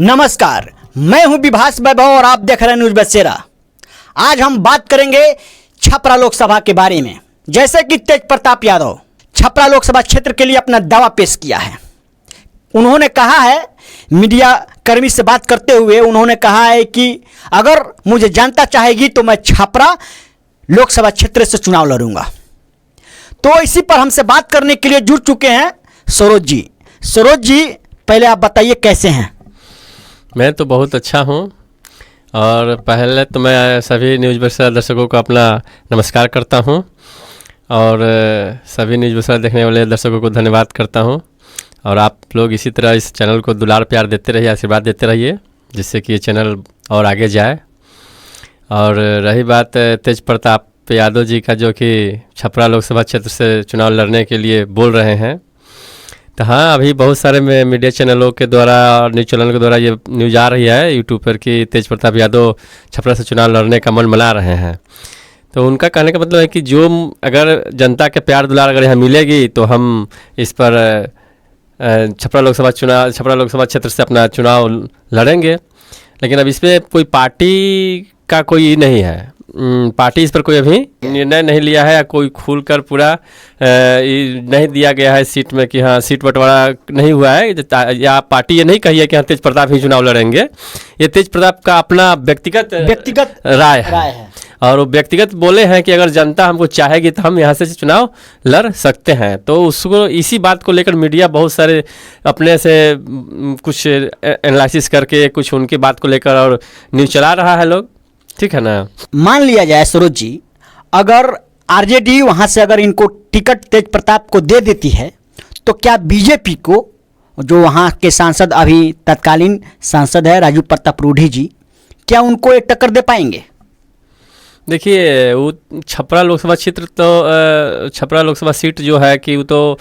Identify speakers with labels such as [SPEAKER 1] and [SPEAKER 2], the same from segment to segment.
[SPEAKER 1] नमस्कार, मैं हूं विभास वैभव और आप देख रहे हैं न्यूज़ बसेरा। आज हम बात करेंगे छपरा लोकसभा के बारे में। जैसे कि तेज प्रताप यादव छपरा लोकसभा क्षेत्र के लिए अपना दावा पेश किया है। उन्होंने कहा है, मीडिया कर्मी से बात करते हुए उन्होंने कहा है कि अगर मुझे जनता चाहेगी तो मैं छपरा लोकसभा क्षेत्र से चुनाव लड़ूंगा। तो इसी पर हमसे बात करने के लिए जुड़ चुके हैं सरोज जी। सरोज जी, पहले आप बताइए कैसे हैं?
[SPEAKER 2] मैं तो बहुत अच्छा हूँ और पहले तो मैं सभी न्यूज़ बसेरा दर्शकों को अपना नमस्कार करता हूँ और सभी न्यूज़ बसेरा देखने वाले दर्शकों को धन्यवाद करता हूँ। और आप लोग इसी तरह इस चैनल को दुलार प्यार देते रहिए, आशीर्वाद देते रहिए, जिससे कि ये चैनल और आगे जाए। और रही बात तेज प्रताप यादव जी का, जो कि छपरा लोकसभा क्षेत्र से चुनाव लड़ने के लिए बोल रहे हैं, तो हाँ, अभी बहुत सारे मीडिया चैनलों के द्वारा और न्यूज़ चैनल के द्वारा ये न्यूज़ आ रही है यूट्यूब पर कि तेज प्रताप यादव छपरा से चुनाव लड़ने का मन बना रहे हैं। तो उनका कहने का मतलब है कि जो अगर जनता के प्यार दुलार अगर यहाँ मिलेगी तो हम इस पर छपरा लोकसभा क्षेत्र से अपना चुनाव लड़ेंगे। लेकिन अब इस पर कोई पार्टी का कोई नहीं है, पार्टी इस पर कोई अभी निर्णय नहीं लिया है, कोई खुलकर पूरा नहीं दिया गया है सीट में कि हाँ सीट बंटवारा नहीं हुआ है, या पार्टी ये नहीं कही है कि हाँ तेज प्रताप ही चुनाव लड़ेंगे। ये तेज प्रताप का अपना व्यक्तिगत राय है। और वो व्यक्तिगत बोले हैं कि अगर जनता हमको चाहेगी तो हम यहाँ से चुनाव लड़ सकते हैं। तो उसको इसी बात को लेकर मीडिया बहुत सारे अपने से कुछ एनालिसिस करके कुछ उनकी बात को लेकर और न्यूज़ चला रहा है लोग, ठीक है ना।
[SPEAKER 1] मान लिया जाए सरोज जी, अगर आरजेडी वहां से अगर इनको टिकट तेज प्रताप को दे देती है तो क्या बीजेपी को, जो वहां के सांसद अभी तत्कालीन सांसद है राजू प्रताप रूढ़ी जी, क्या उनको एक टक्कर दे पाएंगे?
[SPEAKER 2] देखिए, वो छपरा लोकसभा क्षेत्र तो छपरा लोकसभा सीट जो है कि वो तो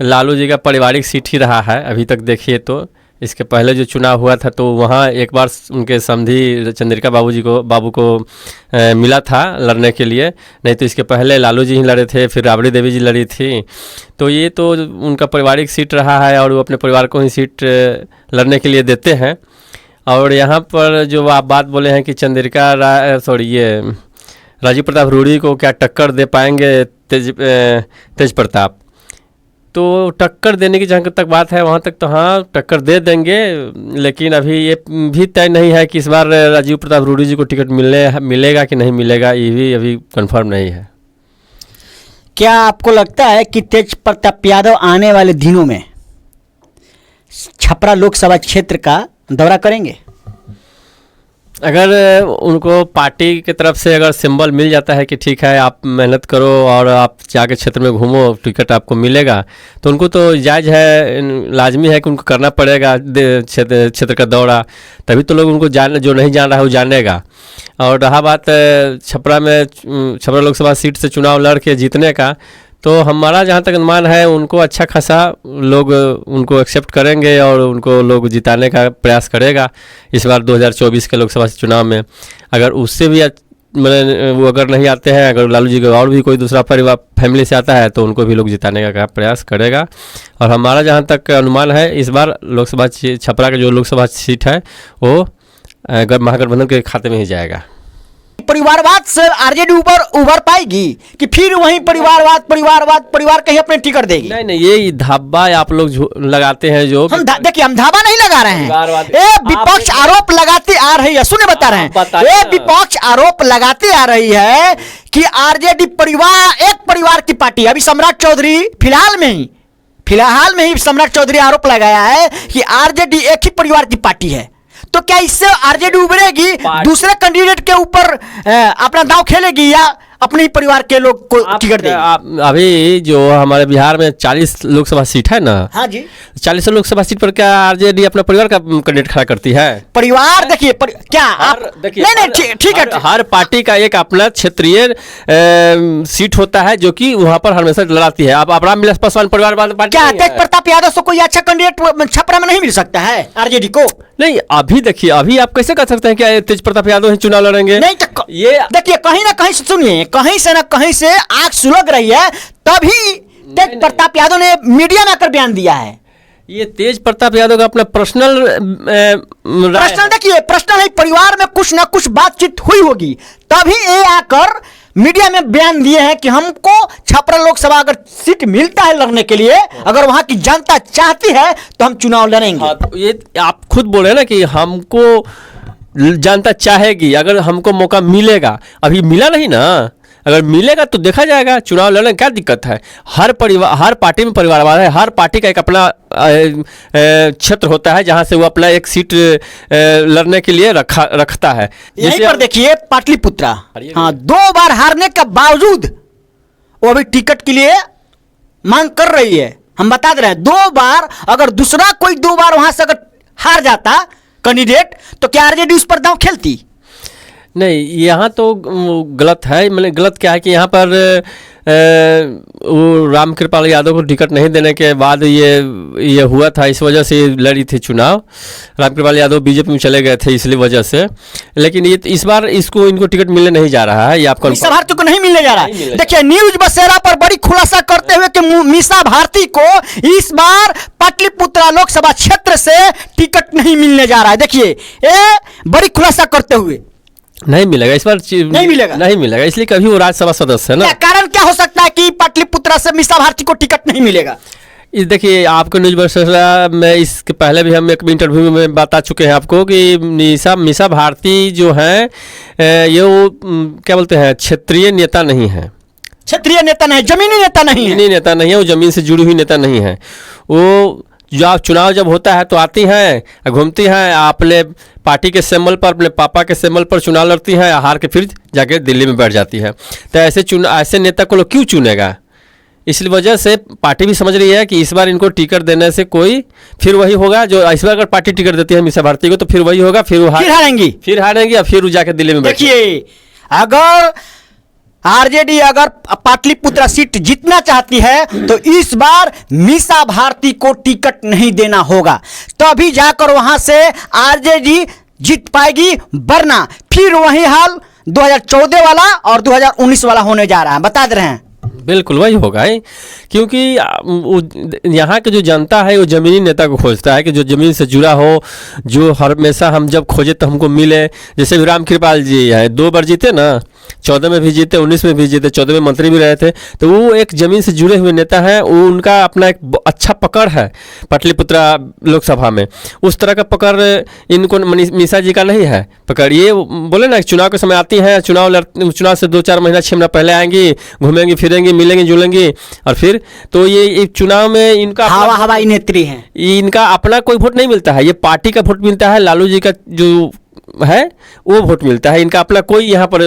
[SPEAKER 2] लालू जी का पारिवारिक सीट ही रहा है अभी तक। देखिए, तो इसके पहले जो चुनाव हुआ था तो वहाँ एक बार उनके समधी चंद्रिका बाबू को मिला था लड़ने के लिए, नहीं तो इसके पहले लालू जी ही लड़े थे, फिर राबड़ी देवी जी लड़ी थी। तो ये तो उनका पारिवारिक सीट रहा है और वो अपने परिवार को ही सीट लड़ने के लिए देते हैं। और यहाँ पर जो आप बात बोले हैं कि ये राजू प्रताप रूढ़ी को क्या टक्कर दे पाएंगे तेज प्रताप, तो टक्कर देने की जहाँ तक बात है वहाँ तक तो हाँ टक्कर दे देंगे। लेकिन अभी ये भी तय नहीं है कि इस बार राजीव प्रताप रूढ़ी जी को टिकट मिलेगा कि नहीं मिलेगा, ये भी अभी कंफर्म नहीं है।
[SPEAKER 1] क्या आपको लगता है कि तेज प्रताप यादव आने वाले दिनों में छपरा लोकसभा क्षेत्र का दौरा करेंगे?
[SPEAKER 2] अगर उनको पार्टी की तरफ से अगर सिंबल मिल जाता है कि ठीक है आप मेहनत करो और आप जाके क्षेत्र में घूमो, टिकट आपको मिलेगा, तो उनको तो जायज़ है, लाजमी है कि उनको करना पड़ेगा क्षेत्र का दौरा, तभी तो लोग उनको जो नहीं जान रहा है वो जानेगा। और रहा बात छपरा लोकसभा सीट से चुनाव लड़ के जीतने का, तो हमारा जहाँ तक अनुमान है उनको अच्छा खासा लोग उनको एक्सेप्ट करेंगे और उनको लोग जिताने का प्रयास करेगा इस बार 2024 के लोकसभा चुनाव में। अगर उससे भी वो अगर नहीं आते हैं, अगर लालू जी का और भी कोई दूसरा परिवार फैमिली से आता है तो उनको भी लोग जिताने का प्रयास करेगा। और हमारा जहाँ तक अनुमान है इस बार लोकसभा छपरा का जो लोकसभा सीट है वो महागठबंधन के खाते में ही जाएगा।
[SPEAKER 1] परिवारवाद से आरजेडी उभर पाएगी कि फिर वहीं परिवार कहीं अपने टिकट देगी?
[SPEAKER 2] नहीं, ये धाबा आप लोग लगाते हैं जो
[SPEAKER 1] देखिए, हम धाबा नहीं लगा रहे हैं, विपक्ष आरोप लगाते आ रही है, सुने बता रहे हैं, विपक्ष आरोप लगाते आ रही है कि आरजेडी एक परिवार की पार्टी। अभी सम्राट चौधरी फिलहाल में ही सम्राट चौधरी आरोप लगाया है कि आरजेडी एक ही परिवार की पार्टी है। तो क्या इससे आरजेडी उभरेगी, दूसरे कैंडिडेट के ऊपर अपना दांव खेलेगी या अपने परिवार के लोग को टिकट देगी?
[SPEAKER 2] अभी जो हमारे बिहार में 40 लोकसभा सीट है ना,
[SPEAKER 1] हाँ जी,
[SPEAKER 2] 40 लोकसभा सीट पर क्या आरजेडी अपना परिवार का कैंडिडेट खड़ा करती है?
[SPEAKER 1] परिवार देखिए क्या आप देखिए, नहीं ठीक है,
[SPEAKER 2] हर पार्टी का एक अपना क्षेत्रीय सीट होता है जो कि वहाँ पर हमेशा लड़ाती है। अब रामविलास पासवान परिवारवाद पार्टी, क्या
[SPEAKER 1] तेज प्रताप यादव से कोई अच्छा कैंडिडेट छपरा में नहीं मिल सकता है आरजेडी को?
[SPEAKER 2] नहीं, अभी देखिए, अभी आप कैसे कह सकते हैं कि तेज प्रताप यादव ही चुनाव लड़ेंगे?
[SPEAKER 1] नहीं, तो ये देखिए, कहीं ना कहीं सुनिए, कहीं से ना कहीं से आग सुलग रही है, तभी तेज प्रताप यादव ने मीडिया में आकर बयान दिया है
[SPEAKER 2] ये तेज प्रताप यादव का अपना पर्सनल
[SPEAKER 1] पर्सनल, देखिए पर्सनल है, परिवार में कुछ ना कुछ बातचीत हुई होगी, तभी ये आकर मीडिया में बयान दिए हैं कि हमको छपरा लोकसभा अगर सीट मिलता है लड़ने के लिए, अगर वहां की जनता चाहती है तो हम चुनाव लड़ेंगे।
[SPEAKER 2] हाँ, तो ये आप खुद बोल रहे हैं ना कि हमको जनता चाहेगी, अगर हमको मौका मिलेगा, अभी मिला नहीं ना, अगर मिलेगा तो देखा जाएगा, चुनाव लड़ने क्या दिक्कत है। हर परिवार, हर पार्टी में परिवारवाद है, हर पार्टी का एक अपना क्षेत्र होता है जहां से वो अपना एक सीट लड़ने के लिए रखता है।
[SPEAKER 1] यहीं पर देखिए पाटलिपुत्रा, हाँ 2 बार हारने के बावजूद वो अभी टिकट के लिए मांग कर रही है। हम बता दे रहे हैं 2 बार, अगर दूसरा कोई 2 बार वहां से अगर हार जाता कैंडिडेट, तो क्या आरजेडी उस पर दांव खेलती?
[SPEAKER 2] नहीं, यहाँ तो गलत है। मतलब गलत क्या है कि यहाँ पर वो रामकृपाल यादव को टिकट नहीं देने के बाद ये हुआ था, इस वजह से लड़ी थी चुनाव। रामकृपाल यादव बीजेपी में चले गए थे इसलिए वजह से, लेकिन ये इस बार इनको टिकट मिलने नहीं जा रहा है। ये आपको
[SPEAKER 1] मीसा भारती को नहीं मिलने जा रहा है। देखिए न्यूज बसेरा पर बड़ी खुलासा करते हुए कि मीसा भारती को इस बार पाटलिपुत्रा लोकसभा क्षेत्र से टिकट नहीं मिलने जा रहा है। देखिए ये बड़ी खुलासा करते हुए
[SPEAKER 2] नहीं मिलेगा इस बार, नहीं मिलेगा इसलिए कभी वो राज्यसभा सदस्य है ना।
[SPEAKER 1] कारण क्या हो सकता है कि पाटलिपुत्रा से मीसा भारती को टिकट नहीं मिलेगा?
[SPEAKER 2] इस देखिए आपको न्यूज बसेरा में इसके पहले भी हम एक इंटरव्यू में बता चुके हैं आपको कि मीसा भारती जो है ये वो क्या बोलते हैं, क्षेत्रीय नेता नहीं है।
[SPEAKER 1] क्षेत्रीय नेता नहीं, जमीनी नेता नहीं है।
[SPEAKER 2] नेता नहीं है, वो जमीन से जुड़ी हुई नेता नहीं है। वो जो चुनाव जब होता है तो आती हैं, घूमती हैं, अपने पार्टी के सिंबल पर, अपने पापा के सिंबल पर चुनाव लड़ती हैं, हार के फिर जाके दिल्ली में बैठ जाती है। तो ऐसे नेता को लोग क्यों चुनेगा? इसलिए वजह से पार्टी भी समझ रही है कि इस बार इनको टिकट देने से कोई फिर वही होगा जो इस बार अगर पार्टी टिकट देती है मीसा भारती को, तो फिर वही होगा, फिर वो हारेंगी और फिर जाके दिल्ली में बैठेंगे।
[SPEAKER 1] देखिए अगर आरजेडी अगर पाटलिपुत्रा सीट जीतना चाहती है तो इस बार मीसा भारती को टिकट नहीं देना होगा, तभी जाकर वहां से आरजेडी जीत पाएगी, वरना फिर वही हाल 2014 वाला और 2019 वाला होने जा रहा है। बता दे रहे हैं
[SPEAKER 2] बिल्कुल वही होगा ही, क्योंकि यहाँ की जो जनता है वो ज़मीनी नेता को खोजता है कि जो ज़मीन से जुड़ा हो, जो हमेशा हम जब खोजे तो हमको मिले। जैसे रामकृपाल जी है, 2 बार जीते ना, 14 में भी जीते, 19 में भी जीते, 14 में मंत्री भी रहे थे, तो वो एक ज़मीन से जुड़े हुए नेता हैं। वो उनका अपना एक अच्छा पकड़ है पाटलिपुत्रा लोकसभा में। उस तरह का पकड़ इनको मीसा जी का नहीं है पकड़। ये बोले ना चुनाव के समय आती हैं, चुनाव से 2-4 महीना 6 महीना पहले आएंगी, घूमेंगी फिरेंगी, मिलेंगी जुलेंगी, और फिर तो ये चुनाव में इनका
[SPEAKER 1] हवाई नेत्री है,
[SPEAKER 2] इनका अपना कोई वोट नहीं मिलता है। ये पार्टी का वोट मिलता है, लालू जी का जो है वो वोट मिलता है। इनका अपना कोई यहाँ पर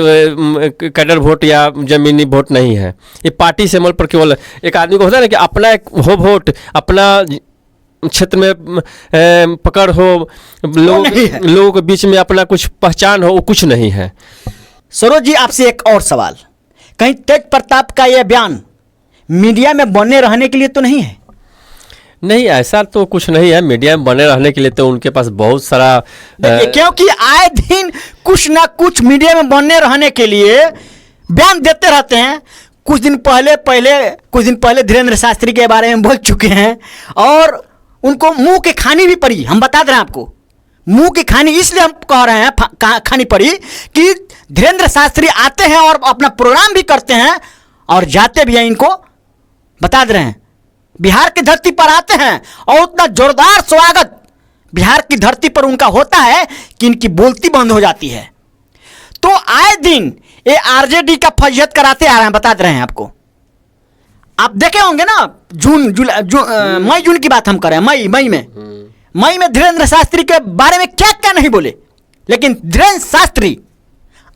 [SPEAKER 2] कैडर वोट या जमीनी वोट नहीं है। ये पार्टी सिंबल पर केवल एक आदमी को होता है ना कि अपना एक हो वोट, अपना क्षेत्र में पकड़ हो, लोगों के बीच में अपना कुछ पहचान हो, वो कुछ नहीं है।
[SPEAKER 1] सरोज जी आपसे एक और सवाल, कहीं तेज प्रताप का यह बयान मीडिया में बने रहने के लिए तो नहीं है?
[SPEAKER 2] नहीं, ऐसा तो कुछ नहीं है। मीडिया में बने रहने के लिए तो उनके पास बहुत सारा
[SPEAKER 1] क्योंकि आए दिन कुछ ना कुछ मीडिया में बने रहने के लिए बयान देते रहते हैं। कुछ दिन पहले धीरेन्द्र शास्त्री के बारे में बोल चुके हैं और उनको मुंह की खानी भी पड़ी। हम बता दे रहे हैं आपको, मुंह की खानी इसलिए हम कह रहे हैं खानी पड़ी कि धीरेन्द्र शास्त्री आते हैं और अपना प्रोग्राम भी करते हैं और जाते भी हैं। इनको बता दे रहे हैं बिहार की धरती पर आते हैं और उतना जोरदार स्वागत बिहार की धरती पर उनका होता है कि इनकी बोलती बंद हो जाती है। तो आए दिन ये आरजेडी का फजीहत कराते आ रहे हैं। बता दे रहे हैं आपको, आप देखे होंगे ना मई जून की बात हम करें, मई में धीरेन्द्र शास्त्री के बारे में क्या क्या नहीं बोले, लेकिन धीरेन्द्र शास्त्री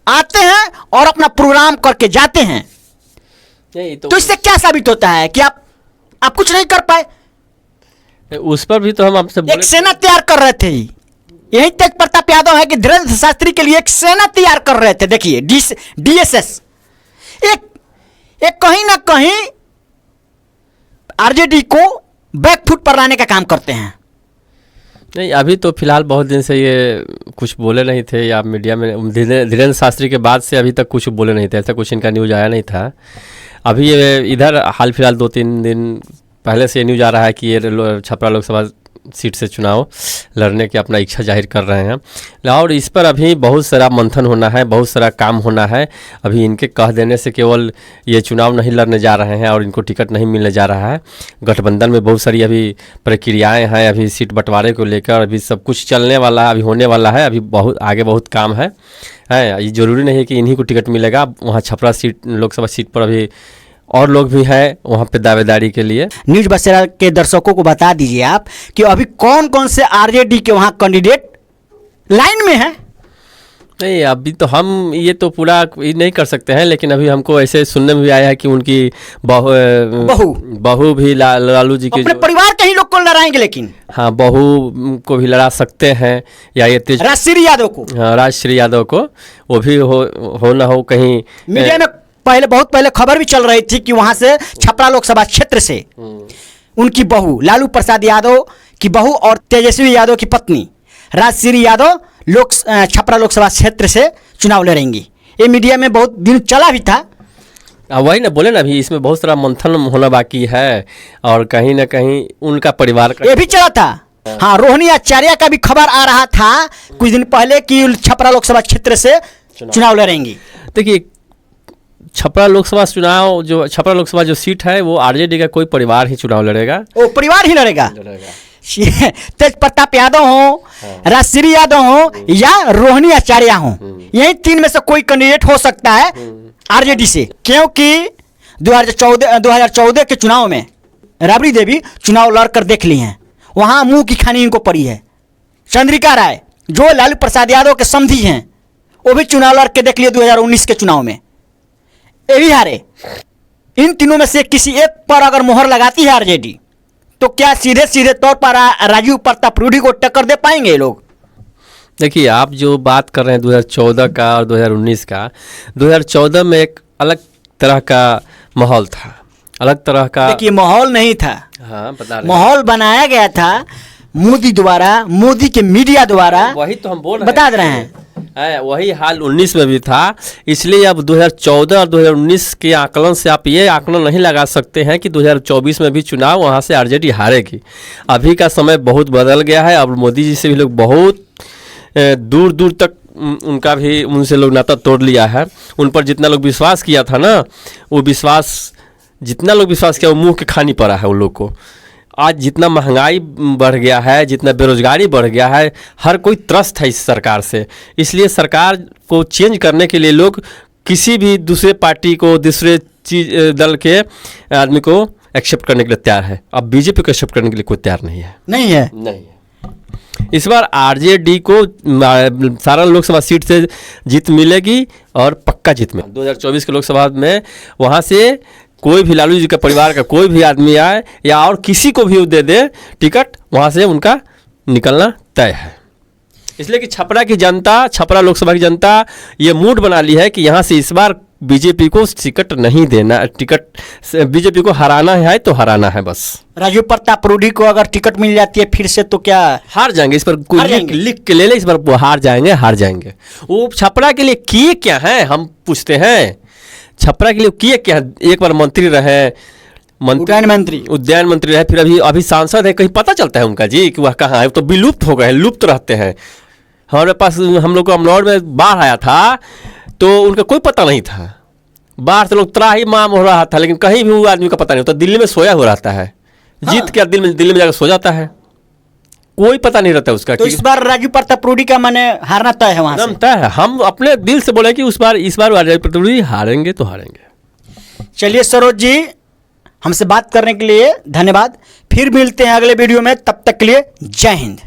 [SPEAKER 1] आते हैं और अपना प्रोग्राम करके जाते हैं। तो इससे क्या साबित होता है कि आप कुछ नहीं कर पाए।
[SPEAKER 2] उस पर भी तो हम आपसे
[SPEAKER 1] एक सेना तैयार कर रहे थे। यही तेज प्रताप यादव है कि धीरेन्द्र शास्त्री के लिए एक सेना तैयार कर रहे थे। देखिए डीएसएस एक कहीं ना कहीं आरजेडी को बैकफुट पर लाने का काम करते हैं।
[SPEAKER 2] नहीं, अभी तो फिलहाल बहुत दिन से ये कुछ बोले नहीं थे, या मीडिया में धीरेन्द्र शास्त्री के बाद से अभी तक कुछ बोले नहीं थे, ऐसा कुछ इनका न्यूज आया नहीं था। अभी ये इधर हाल फिलहाल 2-3 दिन पहले से ये न्यूज़ आ रहा है कि ये छपरा लोकसभा सीट से चुनाव लड़ने की अपना इच्छा जाहिर कर रहे हैं। और इस पर अभी बहुत सारा मंथन होना है, बहुत सारा काम होना है। अभी इनके कह देने से केवल ये चुनाव नहीं लड़ने जा रहे हैं और इनको टिकट नहीं मिलने जा रहा है। गठबंधन में बहुत सारी अभी प्रक्रियाएं हैं, अभी सीट बंटवारे को लेकर अभी सब कुछ चलने वाला है, अभी होने वाला है। अभी बहुत आगे बहुत काम है। ये ज़रूरी नहीं है कि इन्हीं को टिकट मिलेगा। वहाँ छपरा सीट लोकसभा सीट पर अभी और लोग भी हैं वहाँ पे दावेदारी के लिए।
[SPEAKER 1] न्यूज बसेरा के दर्शकों को बता दीजिए आप कि अभी कौन कौन से आरजेडी के वहाँ कैंडिडेट लाइन में हैं।
[SPEAKER 2] नहीं, अभी तो हम ये तो पूरा ये नहीं कर सकते हैं, लेकिन अभी हमको ऐसे सुनने में भी आया है कि उनकी बहू भी लालू जी के
[SPEAKER 1] अपने परिवार के ही लोग को लड़ाएंगे। लेकिन
[SPEAKER 2] हाँ, बहू को भी लड़ा सकते हैं, या ये
[SPEAKER 1] राजश्री यादव को,
[SPEAKER 2] हाँ, राजश्री यादव को, वो भी हो ना हो कहीं
[SPEAKER 1] मीडिया में बहुत पहले खबर भी चल रही थी कि वहां से छपरा लोकसभा क्षेत्र से उनकी बहू लालू प्रसाद यादव की बहू और तेजस्वी यादव की पत्नी राजश्री यादव छपरा लोकसभा क्षेत्र से चुनाव लड़ेंगी। ये मीडिया में बहुत दिन चला भी था।
[SPEAKER 2] वही ना बोले ना, अभी इसमें बहुत सारा मंथन होना बाकी है और कहीं ना कहीं उनका परिवार का
[SPEAKER 1] ये भी चला था। हाँ, रोहिणी आचार्य का भी खबर आ रहा था कुछ दिन पहले कि छपरा लोकसभा क्षेत्र से चुनाव लड़ेंगी।
[SPEAKER 2] देखिए, छपरा लोकसभा जो सीट है वो आरजेडी का कोई परिवार ही चुनाव लड़ेगा।
[SPEAKER 1] वो परिवार ही लड़ेगा। तेज प्रताप यादव हो, राजश्री यादव हो या रोहिणी आचार्य हो, यही तीन में से कोई कैंडिडेट हो सकता है आरजेडी से। क्योंकि 2014 के चुनाव में राबड़ी देवी चुनाव लड़कर देख ली हैं, वहां मुंह की खानी इनको पड़ी है। चंद्रिका राय जो लालू प्रसाद यादव के समधी हैं, वो भी चुनाव लड़ के देख लिए 2019 के चुनाव में, ये भी हारे। इन तीनों में से किसी एक पर अगर मोहर लगाती है आरजेडी, तो क्या सीधे सीधे तौर पर राजीव प्रताप रूडी को टक्कर दे पाएंगे ये लोग?
[SPEAKER 2] देखिए, आप जो बात कर रहे हैं 2014 का और 2019 का, 2014 में एक अलग तरह का माहौल था, अलग तरह का।
[SPEAKER 1] देखिए, माहौल नहीं था।
[SPEAKER 2] हाँ, बता रहे,
[SPEAKER 1] माहौल बनाया गया था मोदी द्वारा, मोदी के मीडिया द्वारा।
[SPEAKER 2] वही तो हम बोल रहे
[SPEAKER 1] बता रहे हैं।
[SPEAKER 2] वही हाल 19 में भी था। इसलिए अब 2014 और 2019 के आकलन से आप ये आकलन नहीं लगा सकते हैं कि 2024 में भी चुनाव वहाँ से आरजेडी हारेगी। अभी का समय बहुत बदल गया है। अब मोदी जी से भी लोग बहुत दूर दूर तक उनका भी उनसे लोग नाता तोड़ लिया है। उन पर जितना लोग विश्वास किया था ना, वो जितना लोग विश्वास किया वो मुँह के खानी पड़ा है उन लोग को। आज जितना महंगाई बढ़ गया है, जितना बेरोजगारी बढ़ गया है, हर कोई त्रस्त है इस सरकार से। इसलिए सरकार को चेंज करने के लिए लोग किसी भी दूसरे पार्टी को, दूसरे दल के आदमी को एक्सेप्ट करने के लिए तैयार है। अब बीजेपी को एक्सेप्ट करने के लिए कोई तैयार नहीं है। इस बार आरजेडी को सारा लोकसभा सीट से जीत मिलेगी और पक्का जीत में 2024 के लोकसभा में वहाँ से कोई भी लालू जी के परिवार का कोई भी आदमी आए या और किसी को भी दे दे टिकट, वहाँ से उनका निकलना तय है। इसलिए कि छपरा की जनता, छपरा लोकसभा की जनता ये मूड बना ली है कि यहाँ से इस बार बीजेपी को टिकट नहीं देना, बीजेपी को हराना है तो हराना है बस।
[SPEAKER 1] राजीव प्रताप रूडी को अगर टिकट मिल जाती है फिर से तो क्या
[SPEAKER 2] हार जाएंगे? इस पर लिख के ले ले, इस बार हार जाएंगे। वो छपरा के लिए किए क्या है, हम पूछते हैं। छपरा के लिए किए क्या? एक बार मंत्री रहे, उद्यान मंत्री रहे, फिर अभी सांसद है। कहीं पता चलता है उनका जी कि वह कहाँ है? तो विलुप्त हो गए, लुप्त रहते हैं। हमारे पास, हम लोग को अमनौर में बाढ़ आया था तो उनका कोई पता नहीं था। बाढ़ से लोग त्राही माम हो रहा था, लेकिन कहीं भी वो आदमी का पता नहीं होता। दिल्ली में सोया हो रहता है। हाँ। जीत के दिल्ली में जाकर सो जाता है, कोई पता नहीं रहता उसका।
[SPEAKER 1] तो इस बार राजीव प्रताप रूडी का माने हारना तय है, वहां से
[SPEAKER 2] तय है। हम अपने दिल से बोले कि इस बार राजीव प्रताप रूडी हारेंगे तो हारेंगे।
[SPEAKER 1] चलिए सरोज जी, हमसे बात करने के लिए धन्यवाद। फिर मिलते हैं अगले वीडियो में, तब तक के लिए जय हिंद।